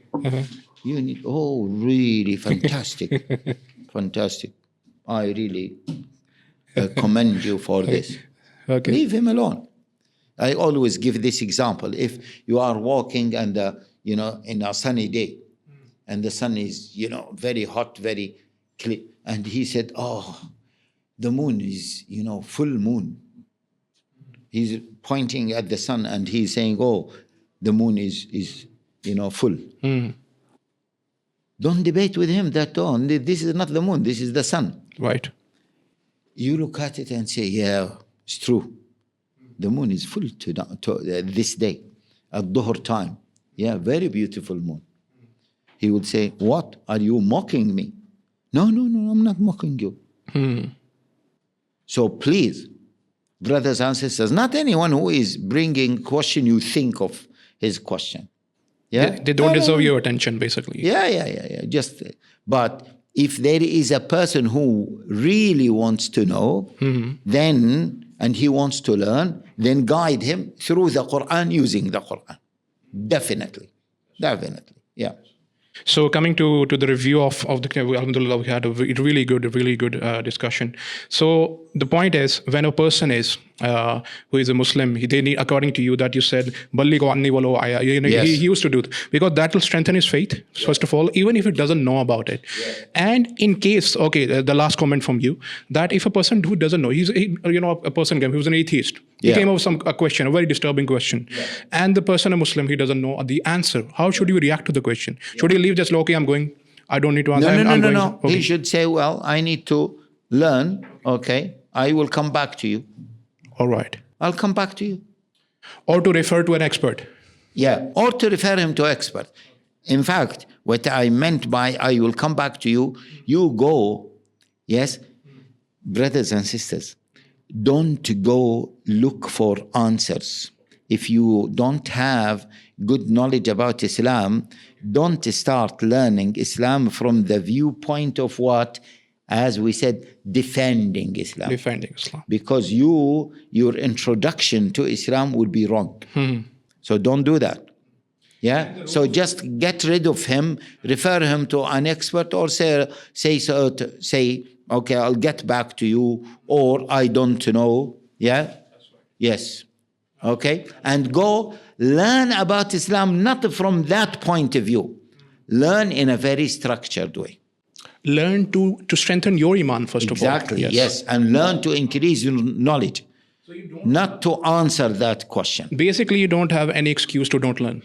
You need, really fantastic. Fantastic. I really commend you for this. Okay. Leave him alone. I always give this example. If you are walking and, in a sunny day, and the sun is, very hot, very clear, and he said, the moon is, full moon. He's pointing at the sun and he's saying, the moon is full. Don't debate with him that, this is not the moon, this is the sun. Right. You look at it and say, it's true. The moon is full this day, at Dhuhr time. Yeah, very beautiful moon. He would say, what? Are you mocking me? No, I'm not mocking you. So please, brothers and sisters, not anyone who is bringing question you think of his question. Yeah, they don't deserve your attention, basically. Yeah. But if there is a person who really wants to know, then, and he wants to learn, then guide him through the Quran, using the Quran. Definitely. Yeah. So coming to the review of the Alhamdulillah, we had a really good discussion. So the point is, when a person is who is a Muslim, they need, according to you, that you said, Ballighu anni walau aya. He used to do it because that will strengthen his faith, first of all, even if it doesn't know about it. And in case, the last comment from you, that if a person who doesn't know, a person who's an atheist, he came up with a question, a very disturbing question, and the person, a Muslim, he doesn't know the answer. How should you react to the question? Should he leave just, I'm going, I don't need to answer? No. Okay. He should say, I need to learn, I will come back to you. All right. I'll come back to you. Or to refer to an expert. Yeah, or to refer him to expert. In fact, what I meant by I will come back to you, you go, yes, brothers and sisters, don't go look for answers. If you don't have good knowledge about Islam, don't start learning Islam from the viewpoint of what? As we said, defending Islam. Because your introduction to Islam will be wrong. So don't do that. Yeah? So just get rid of him, refer him to an expert, or say Okay, I'll get back to you, or I don't know. Yeah? Yes. Okay? And go learn about Islam, not from that point of view. Learn in a very structured way. Learn to strengthen your iman, first of all. Exactly, yes. And learn to increase your knowledge, not to answer that question. Basically, you don't have any excuse to don't learn.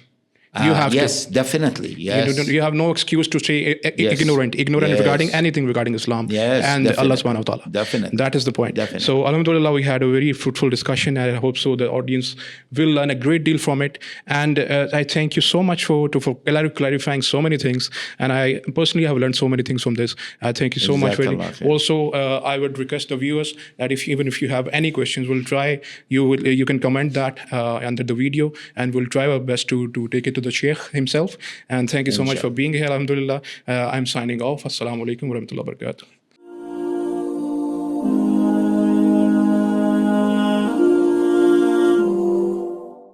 You have yes, to. Definitely. Yes. You have no excuse to stay ignorant Yes. regarding anything regarding Islam and definitely. Allah subhanahu wa ta'ala. Definitely. That is the point. Definitely. So alhamdulillah, we had a very fruitful discussion, and I hope so the audience will learn a great deal from it. And I thank you so much for clarifying so many things. And I personally have learned so many things from this. I thank you so much. Also, I would request the viewers that even if you have any questions, we'll try. You can comment that under the video, and we'll try our best to take it to the Shaykh himself. And thank you so much for being here. Alhamdulillah. I'm signing off. Assalamu alaikum wa rahmatullahi wa barakatuh.